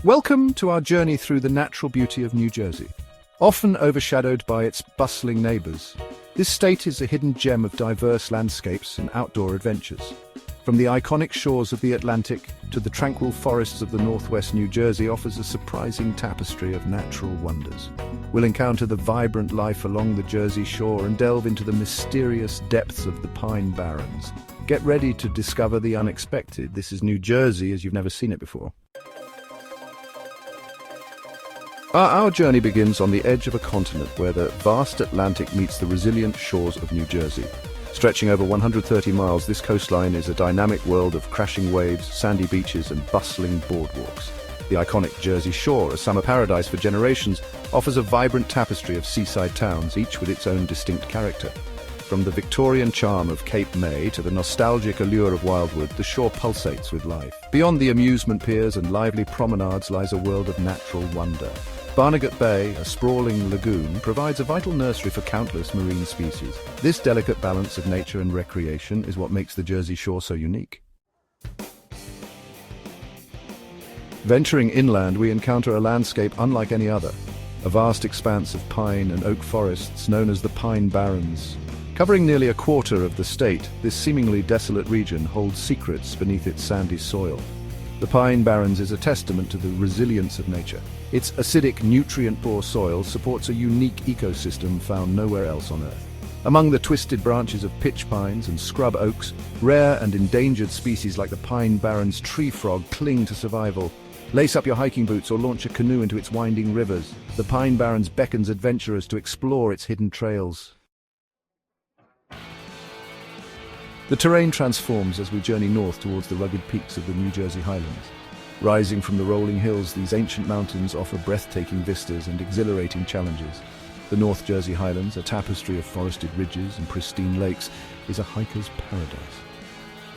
Welcome to our journey through the natural beauty of New Jersey. Often overshadowed by its bustling neighbors, this state is a hidden gem of diverse landscapes and outdoor adventures. From the iconic shores of the Atlantic to the tranquil forests of the northwest, New Jersey offers a surprising tapestry of natural wonders. We'll encounter the vibrant life along the Jersey Shore and delve into the mysterious depths of the Pine Barrens. Get ready to discover the unexpected. This is New Jersey as you've never seen it before. Our journey begins on the edge of a continent where the vast Atlantic meets the resilient shores of New Jersey. Stretching over 130 miles, this coastline is a dynamic world of crashing waves, sandy beaches, and bustling boardwalks. The iconic Jersey Shore, a summer paradise for generations, offers a vibrant tapestry of seaside towns, each with its own distinct character. From the Victorian charm of Cape May to the nostalgic allure of Wildwood, the shore pulsates with life. Beyond the amusement piers and lively promenades lies a world of natural wonder. Barnegat Bay, a sprawling lagoon, provides a vital nursery for countless marine species. This delicate balance of nature and recreation is what makes the Jersey Shore so unique. Venturing inland, we encounter a landscape unlike any other. A vast expanse of pine and oak forests known as the Pine Barrens. Covering nearly a quarter of the state, this seemingly desolate region holds secrets beneath its sandy soil. The Pine Barrens is a testament to the resilience of nature. Its acidic, nutrient-poor soil supports a unique ecosystem found nowhere else on Earth. Among the twisted branches of pitch pines and scrub oaks, rare and endangered species like the Pine Barrens tree frog cling to survival. Lace up your hiking boots or launch a canoe into its winding rivers. The Pine Barrens beckons adventurers to explore its hidden trails. The terrain transforms as we journey north towards the rugged peaks of the New Jersey Highlands. Rising from the rolling hills, these ancient mountains offer breathtaking vistas and exhilarating challenges. The North Jersey Highlands, a tapestry of forested ridges and pristine lakes, is a hiker's paradise.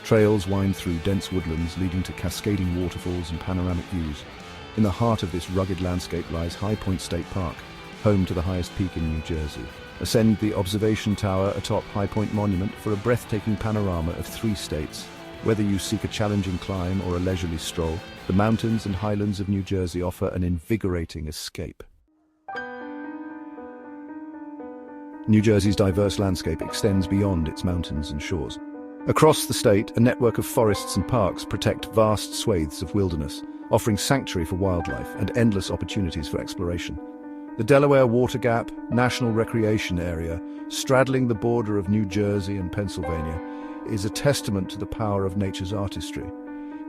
Trails wind through dense woodlands, leading to cascading waterfalls and panoramic views. In the heart of this rugged landscape lies High Point State Park, home to the highest peak in New Jersey. Ascend the observation tower atop High Point Monument for a breathtaking panorama of 3 states. Whether you seek a challenging climb or a leisurely stroll, the mountains and highlands of New Jersey offer an invigorating escape. New Jersey's diverse landscape extends beyond its mountains and shores. Across the state, a network of forests and parks protect vast swathes of wilderness, offering sanctuary for wildlife and endless opportunities for exploration. The Delaware Water Gap National Recreation Area, straddling the border of New Jersey and Pennsylvania, is a testament to the power of nature's artistry.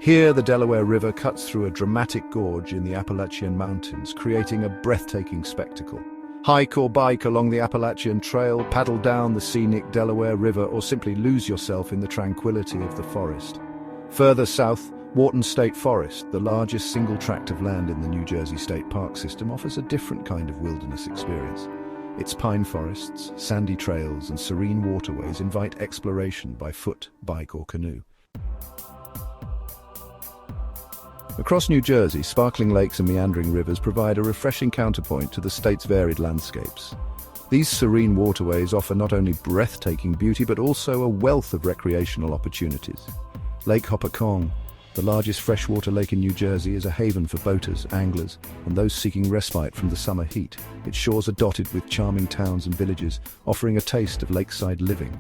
Here, the Delaware River cuts through a dramatic gorge in the Appalachian Mountains, creating a breathtaking spectacle. Hike or bike along the Appalachian Trail, paddle down the scenic Delaware River, or simply lose yourself in the tranquility of the forest. Further south, Wharton State Forest, the largest single tract of land in the New Jersey State Park system, offers a different kind of wilderness experience. Its pine forests, sandy trails, and serene waterways invite exploration by foot, bike, or canoe. Across New Jersey, sparkling lakes and meandering rivers provide a refreshing counterpoint to the state's varied landscapes. These serene waterways offer not only breathtaking beauty but also a wealth of recreational opportunities. Lake Hopatcong, the largest freshwater lake in New Jersey, is a haven for boaters, anglers, and those seeking respite from the summer heat. Its shores are dotted with charming towns and villages, offering a taste of lakeside living.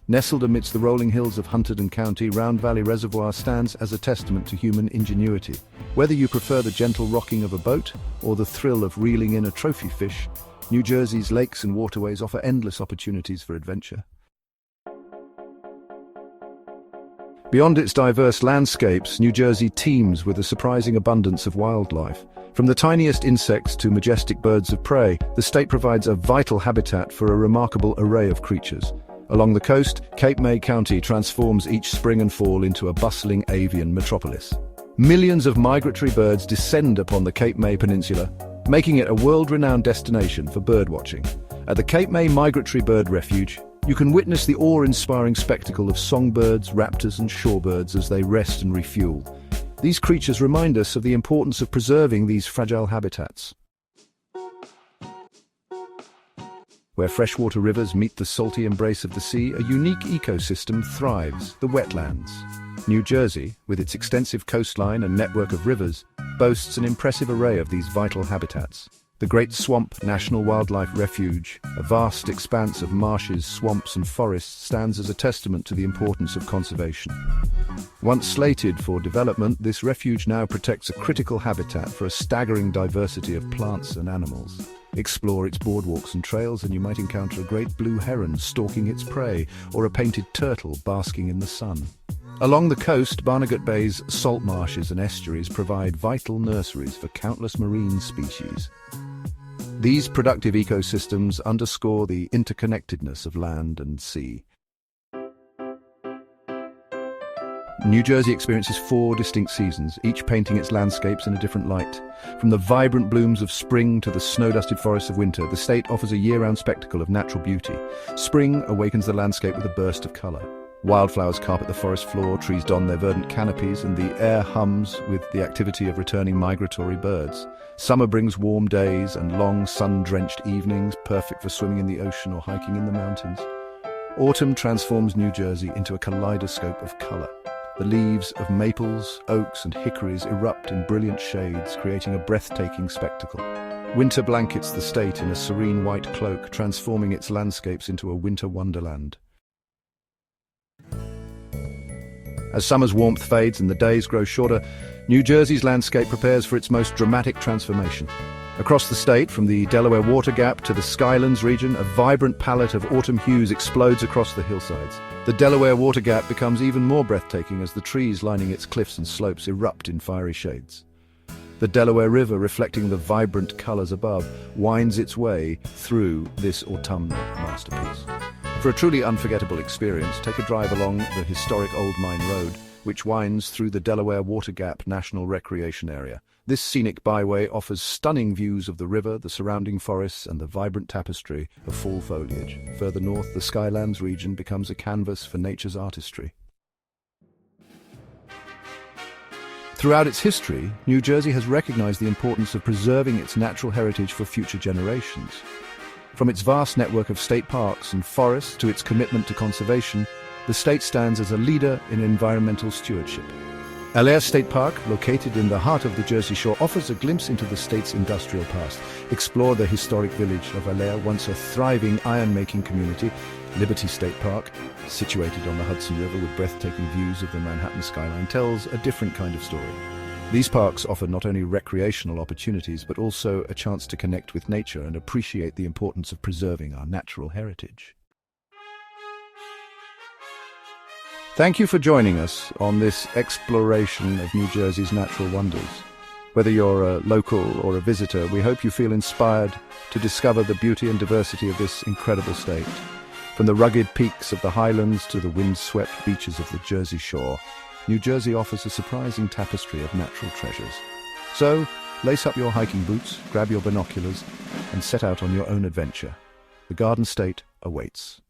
Nestled amidst the rolling hills of Hunterdon County, Round Valley Reservoir stands as a testament to human ingenuity. Whether you prefer the gentle rocking of a boat or the thrill of reeling in a trophy fish, New Jersey's lakes and waterways offer endless opportunities for adventure. Beyond its diverse landscapes, New Jersey teems with a surprising abundance of wildlife. From the tiniest insects to majestic birds of prey, the state provides a vital habitat for a remarkable array of creatures. Along the coast, Cape May County transforms each spring and fall into a bustling avian metropolis. Millions of migratory birds descend upon the Cape May Peninsula, making it a world-renowned destination for birdwatching. At the Cape May Migratory Bird Refuge, you can witness the awe-inspiring spectacle of songbirds, raptors, and shorebirds as they rest and refuel. These creatures remind us of the importance of preserving these fragile habitats. Where freshwater rivers meet the salty embrace of the sea, a unique ecosystem thrives, the wetlands. New Jersey, with its extensive coastline and network of rivers, boasts an impressive array of these vital habitats. The Great Swamp National Wildlife Refuge, a vast expanse of marshes, swamps and forests, stands as a testament to the importance of conservation. Once slated for development, this refuge now protects a critical habitat for a staggering diversity of plants and animals. Explore its boardwalks and trails and you might encounter a great blue heron stalking its prey, or a painted turtle basking in the sun. Along the coast, Barnegat Bay's salt marshes and estuaries provide vital nurseries for countless marine species. These productive ecosystems underscore the interconnectedness of land and sea. New Jersey experiences 4 distinct seasons, each painting its landscapes in a different light. From the vibrant blooms of spring to the snow-dusted forests of winter, the state offers a year-round spectacle of natural beauty. Spring awakens the landscape with a burst of colour. Wildflowers carpet the forest floor, trees don their verdant canopies, and the air hums with the activity of returning migratory birds. Summer brings warm days and long sun-drenched evenings, perfect for swimming in the ocean or hiking in the mountains. Autumn transforms New Jersey into a kaleidoscope of colour. The leaves of maples, oaks and hickories erupt in brilliant shades, creating a breathtaking spectacle. Winter blankets the state in a serene white cloak, transforming its landscapes into a winter wonderland. As summer's warmth fades and the days grow shorter, New Jersey's landscape prepares for its most dramatic transformation. Across the state, from the Delaware Water Gap to the Skylands region, a vibrant palette of autumn hues explodes across the hillsides. The Delaware Water Gap becomes even more breathtaking as the trees lining its cliffs and slopes erupt in fiery shades. The Delaware River, reflecting the vibrant colors above, winds its way through this autumnal masterpiece. For a truly unforgettable experience, take a drive along the historic Old Mine Road, which winds through the Delaware Water Gap National Recreation Area. This scenic byway offers stunning views of the river, the surrounding forests, and the vibrant tapestry of fall foliage. Further north, the Skylands region becomes a canvas for nature's artistry. Throughout its history, New Jersey has recognized the importance of preserving its natural heritage for future generations. From its vast network of state parks and forests to its commitment to conservation, the state stands as a leader in environmental stewardship. Awestruck State Park, located in the heart of the Jersey Shore, offers a glimpse into the state's industrial past. Explore the historic village of Awestruck, once a thriving iron-making community. Liberty State Park, situated on the Hudson River with breathtaking views of the Manhattan skyline, tells a different kind of story. These parks offer not only recreational opportunities, but also a chance to connect with nature and appreciate the importance of preserving our natural heritage. Thank you for joining us on this exploration of New Jersey's natural wonders. Whether you're a local or a visitor, we hope you feel inspired to discover the beauty and diversity of this incredible state. From the rugged peaks of the highlands to the wind-swept beaches of the Jersey Shore, New Jersey offers a surprising tapestry of natural treasures. So, lace up your hiking boots, grab your binoculars, and set out on your own adventure. The Garden State awaits.